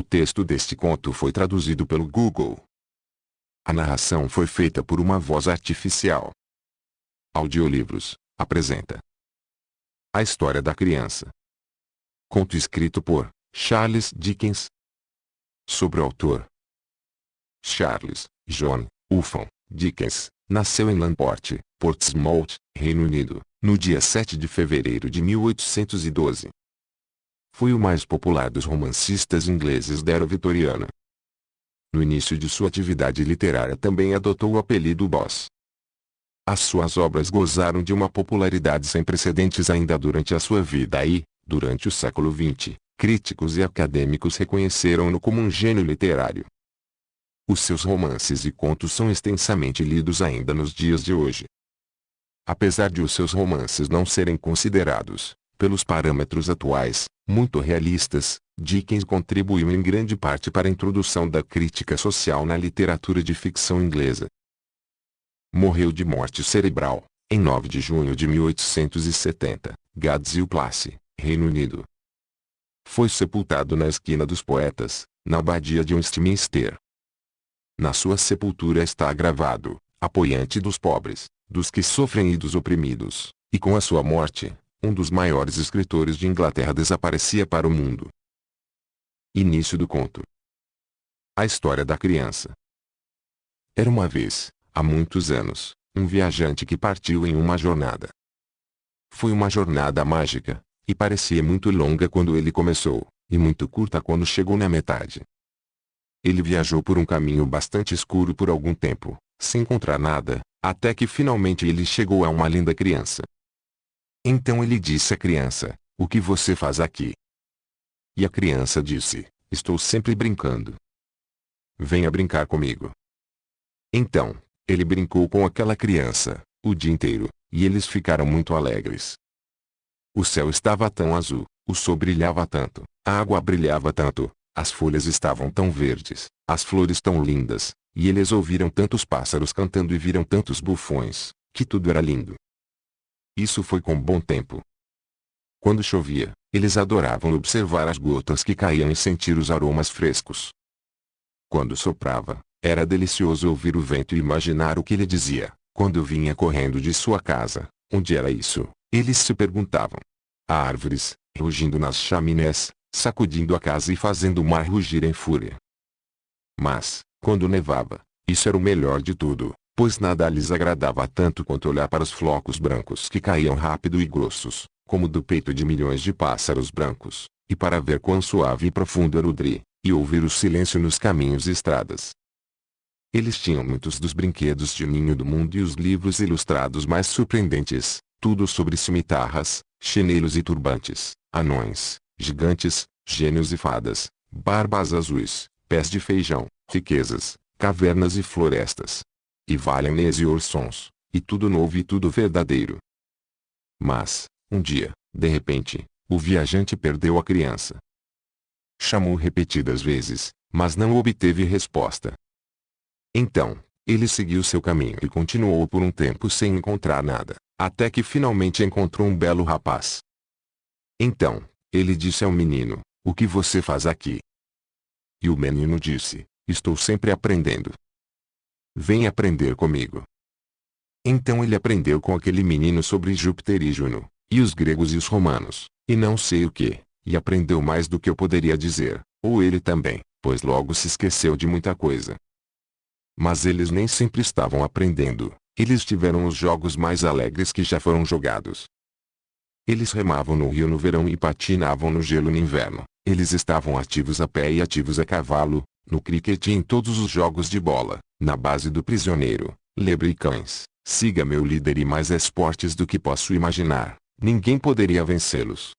texto deste conto foi traduzido pelo Google. A narração foi feita por uma voz artificial. Audiolivros apresenta A História da Criança. Conto escrito por Charles Dickens. Sobre o autor. Charles John Upham Dickens nasceu em Lamport, Portsmouth, Reino Unido, no dia 7 de fevereiro de 1812. Foi o mais popular dos romancistas ingleses da era vitoriana. No início de sua atividade literária também adotou o apelido Boss. As suas obras gozaram de uma popularidade sem precedentes ainda durante a sua vida e, durante o século XX, críticos e acadêmicos reconheceram-no como um gênio literário. Os seus romances e contos são extensamente lidos ainda nos dias de hoje. Apesar de os seus romances não serem considerados, pelos parâmetros atuais, muito realistas, Dickens contribuiu em grande parte para a introdução da crítica social na literatura de ficção inglesa. Morreu de morte cerebral, em 9 de junho de 1870, Gadshill Place, Reino Unido. Foi sepultado na Esquina dos Poetas, na Abadia de Westminster. Na sua sepultura está gravado, apoiante dos pobres, dos que sofrem e dos oprimidos, e com a sua morte, um dos maiores escritores de Inglaterra desaparecia para o mundo. Início do conto. A história da criança. Era uma vez, há muitos anos, um viajante que partiu em uma jornada. Foi uma jornada mágica, e parecia muito longa quando ele começou, e muito curta quando chegou na metade. Ele viajou por um caminho bastante escuro por algum tempo, sem encontrar nada, até que finalmente ele chegou a uma linda criança. Então ele disse à criança: "O que você faz aqui?" E a criança disse: "Estou sempre brincando. Venha brincar comigo." Então, ele brincou com aquela criança, o dia inteiro, e eles ficaram muito alegres. O céu estava tão azul, o sol brilhava tanto, a água brilhava tanto, as folhas estavam tão verdes, as flores tão lindas, e eles ouviram tantos pássaros cantando e viram tantos bufões, que tudo era lindo. Isso foi com bom tempo. Quando chovia, eles adoravam observar as gotas que caíam e sentir os aromas frescos. Quando soprava, era delicioso ouvir o vento e imaginar o que ele dizia. Quando vinha correndo de sua casa, onde era isso, eles se perguntavam. Há árvores, rugindo nas chaminés, sacudindo a casa e fazendo o mar rugir em fúria. Mas, quando nevava, isso era o melhor de tudo, pois nada lhes agradava tanto quanto olhar para os flocos brancos que caíam rápido e grossos, como do peito de milhões de pássaros brancos, e para ver quão suave e profundo era o dri, e ouvir o silêncio nos caminhos e estradas. Eles tinham muitos dos brinquedos de ninho do mundo e os livros ilustrados mais surpreendentes, tudo sobre cimitarras, chinelos e turbantes, anões, gigantes, gênios e fadas, barbas azuis, pés de feijão, riquezas, cavernas e florestas. E valem-lhes e orsons, e tudo novo e tudo verdadeiro. Mas, um dia, de repente, o viajante perdeu a criança. Chamou repetidas vezes, mas não obteve resposta. Então, ele seguiu seu caminho e continuou por um tempo sem encontrar nada, até que finalmente encontrou um belo rapaz. Então, ele disse ao menino: "O que você faz aqui?" E o menino disse: "Estou sempre aprendendo. Vem aprender comigo." Então ele aprendeu com aquele menino sobre Júpiter e Juno, e os gregos e os romanos, e não sei o que, e aprendeu mais do que eu poderia dizer, ou ele também, pois logo se esqueceu de muita coisa. Mas eles nem sempre estavam aprendendo, eles tiveram os jogos mais alegres que já foram jogados. Eles remavam no rio no verão e patinavam no gelo no inverno, eles estavam ativos a pé e ativos a cavalo, no cricket e em todos os jogos de bola, na base do prisioneiro, lebre e cães, siga meu líder e mais esportes do que posso imaginar, ninguém poderia vencê-los.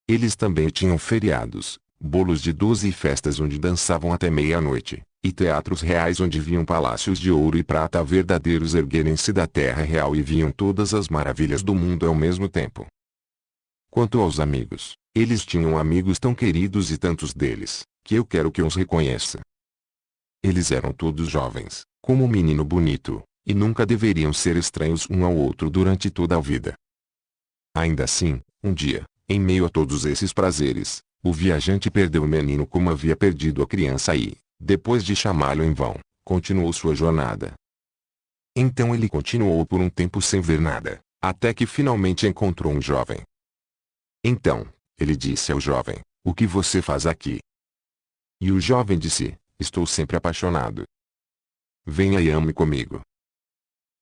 Eles também tinham feriados, bolos de 12 e festas onde dançavam até meia-noite, e teatros reais onde viam palácios de ouro e prata verdadeiros erguerem-se da terra real e viam todas as maravilhas do mundo ao mesmo tempo. Quanto aos amigos, eles tinham amigos tão queridos e tantos deles, que eu quero que os reconheça. Eles eram todos jovens, como um menino bonito, e nunca deveriam ser estranhos um ao outro durante toda a vida. Ainda assim, um dia, em meio a todos esses prazeres, o viajante perdeu o menino como havia perdido a criança e, depois de chamá-lo em vão, continuou sua jornada. Então ele continuou por um tempo sem ver nada, até que finalmente encontrou um jovem. Então, ele disse ao jovem: "O que você faz aqui?" E o jovem disse: "Estou sempre apaixonado. Venha e ame comigo."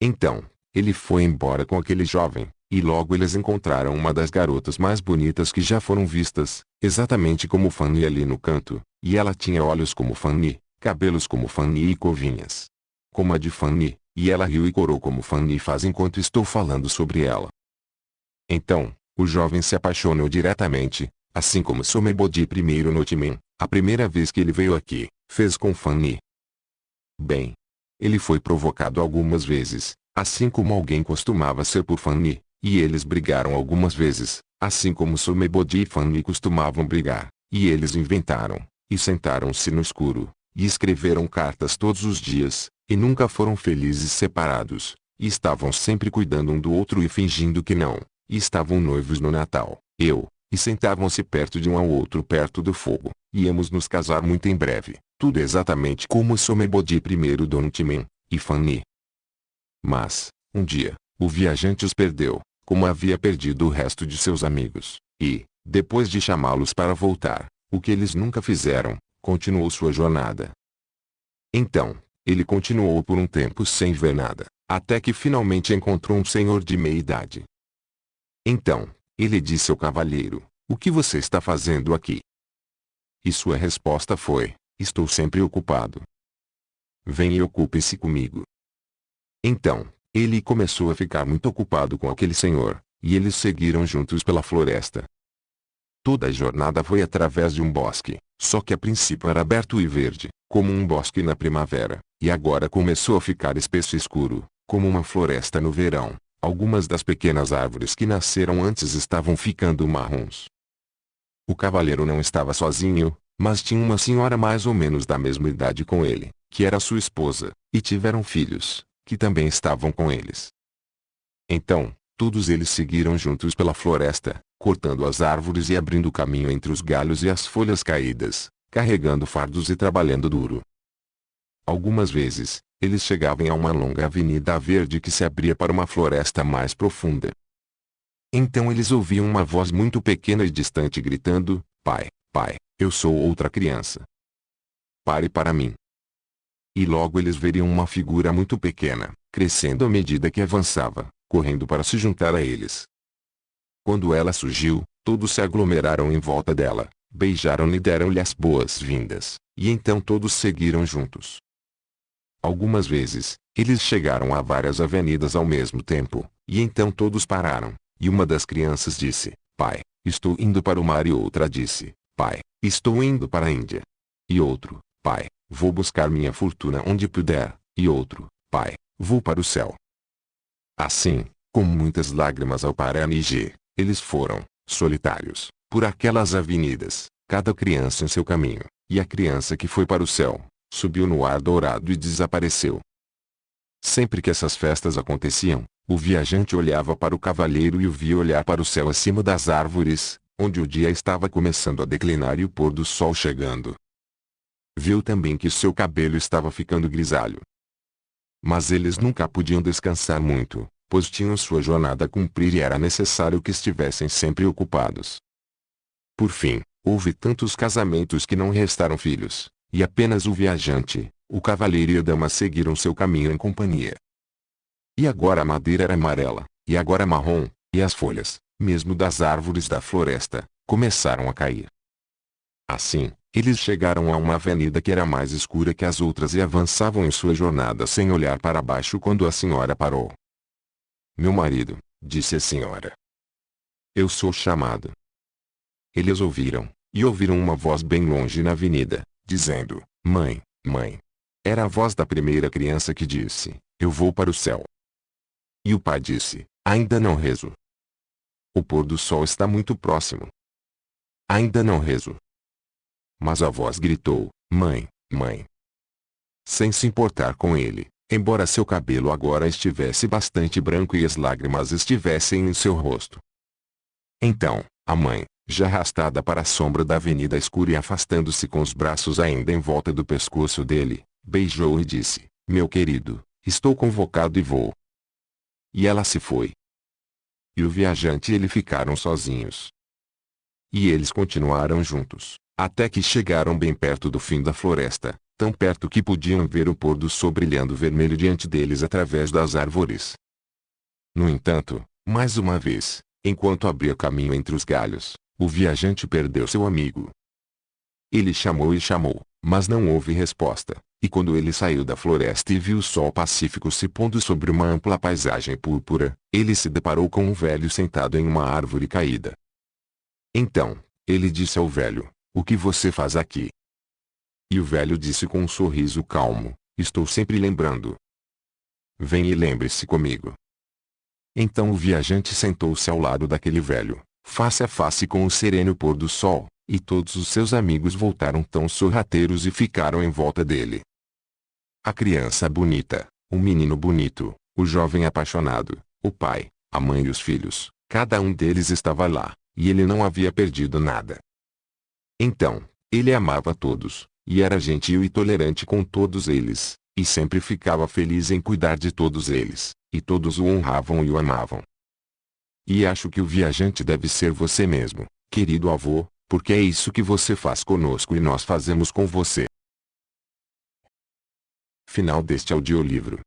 Então, ele foi embora com aquele jovem, e logo eles encontraram uma das garotas mais bonitas que já foram vistas, exatamente como Fanny ali no canto, e ela tinha olhos como Fanny, cabelos como Fanny e covinhas como a de Fanny, e ela riu e corou como Fanny faz enquanto estou falando sobre ela. Então, o jovem se apaixonou diretamente, assim como Somebody primeiro no Timen, a primeira vez que ele veio aqui, fez com Fanny. Bem, ele foi provocado algumas vezes, assim como alguém costumava ser por Fanny, e eles brigaram algumas vezes, assim como Somebody e Fanny costumavam brigar, e eles inventaram, e sentaram-se no escuro, e escreveram cartas todos os dias, e nunca foram felizes separados, e estavam sempre cuidando um do outro e fingindo que não, e estavam noivos no Natal, e sentavam-se perto de um ao outro perto do fogo, íamos nos casar muito em breve, tudo exatamente como Somebody primeiro Dono Timen, e Fanny. Mas, um dia, o viajante os perdeu, como havia perdido o resto de seus amigos, e, depois de chamá-los para voltar, o que eles nunca fizeram, continuou sua jornada. Então, ele continuou por um tempo sem ver nada, até que finalmente encontrou um senhor de meia idade. Então, ele disse ao cavalheiro: "O que você está fazendo aqui?" E sua resposta foi: "Estou sempre ocupado. Venha e ocupe-se comigo." Então, ele começou a ficar muito ocupado com aquele senhor, e eles seguiram juntos pela floresta. Toda a jornada foi através de um bosque, só que a princípio era aberto e verde, como um bosque na primavera, e agora começou a ficar espesso e escuro, como uma floresta no verão. Algumas das pequenas árvores que nasceram antes estavam ficando marrons. O cavaleiro não estava sozinho, mas tinha uma senhora mais ou menos da mesma idade com ele, que era sua esposa, e tiveram filhos, que também estavam com eles. Então, todos eles seguiram juntos pela floresta, cortando as árvores e abrindo caminho entre os galhos e as folhas caídas, carregando fardos e trabalhando duro. Algumas vezes, eles chegavam a uma longa avenida verde que se abria para uma floresta mais profunda. Então eles ouviam uma voz muito pequena e distante gritando: "Pai, pai, eu sou outra criança. Pare para mim." E logo eles veriam uma figura muito pequena, crescendo à medida que avançava, correndo para se juntar a eles. Quando ela surgiu, todos se aglomeraram em volta dela, beijaram-lhe e deram-lhe as boas-vindas, e então todos seguiram juntos. Algumas vezes, eles chegaram a várias avenidas ao mesmo tempo, e então todos pararam, e uma das crianças disse: "Pai, estou indo para o mar", e outra disse: "Pai, estou indo para a Índia." E outro: "Pai, vou buscar minha fortuna onde puder", e outro: "Pai, vou para o céu." Assim, com muitas lágrimas ao Paranigi, eles foram, solitários, por aquelas avenidas, cada criança em seu caminho, e a criança que foi para o céu, subiu no ar dourado e desapareceu. Sempre que essas festas aconteciam, o viajante olhava para o cavaleiro e o via olhar para o céu acima das árvores, onde o dia estava começando a declinar e o pôr do sol chegando. Viu também que seu cabelo estava ficando grisalho. Mas eles nunca podiam descansar muito, pois tinham sua jornada a cumprir e era necessário que estivessem sempre ocupados. Por fim, houve tantos casamentos que não restaram filhos, e apenas o viajante, o cavaleiro e a dama seguiram seu caminho em companhia. E agora a madeira era amarela, e agora marrom, e as folhas, mesmo das árvores da floresta, começaram a cair. Assim, eles chegaram a uma avenida que era mais escura que as outras e avançavam em sua jornada sem olhar para baixo quando a senhora parou. "Meu marido", disse a senhora. "Eu sou chamado." Eles ouviram, e ouviram uma voz bem longe na avenida, dizendo: "Mãe, mãe." Era a voz da primeira criança que disse: "Eu vou para o céu." E o pai disse: "Ainda não rezo. O pôr do sol está muito próximo. Ainda não rezo." Mas a voz gritou: "Mãe, mãe." Sem se importar com ele, embora seu cabelo agora estivesse bastante branco e as lágrimas estivessem em seu rosto. Então, a mãe, já arrastada para a sombra da avenida escura e afastando-se com os braços ainda em volta do pescoço dele, beijou-o e disse: "Meu querido, estou convocado e vou." E ela se foi. E o viajante e ele ficaram sozinhos. E eles continuaram juntos, até que chegaram bem perto do fim da floresta, tão perto que podiam ver o pôr do sol brilhando vermelho diante deles através das árvores. No entanto, mais uma vez, enquanto abria caminho entre os galhos, o viajante perdeu seu amigo. Ele chamou e chamou, mas não houve resposta, e quando ele saiu da floresta e viu o sol pacífico se pondo sobre uma ampla paisagem púrpura, ele se deparou com um velho sentado em uma árvore caída. Então, ele disse ao velho: "O que você faz aqui?" E o velho disse com um sorriso calmo: "Estou sempre lembrando. Venha e lembre-se comigo." Então o viajante sentou-se ao lado daquele velho, face a face com o sereno pôr do sol, e todos os seus amigos voltaram tão sorrateiros e ficaram em volta dele. A criança bonita, o menino bonito, o jovem apaixonado, o pai, a mãe e os filhos, cada um deles estava lá, e ele não havia perdido nada. Então, ele amava todos, e era gentil e tolerante com todos eles, e sempre ficava feliz em cuidar de todos eles, e todos o honravam e o amavam. E acho que o viajante deve ser você mesmo, querido avô, porque é isso que você faz conosco e nós fazemos com você. Final deste audiolivro.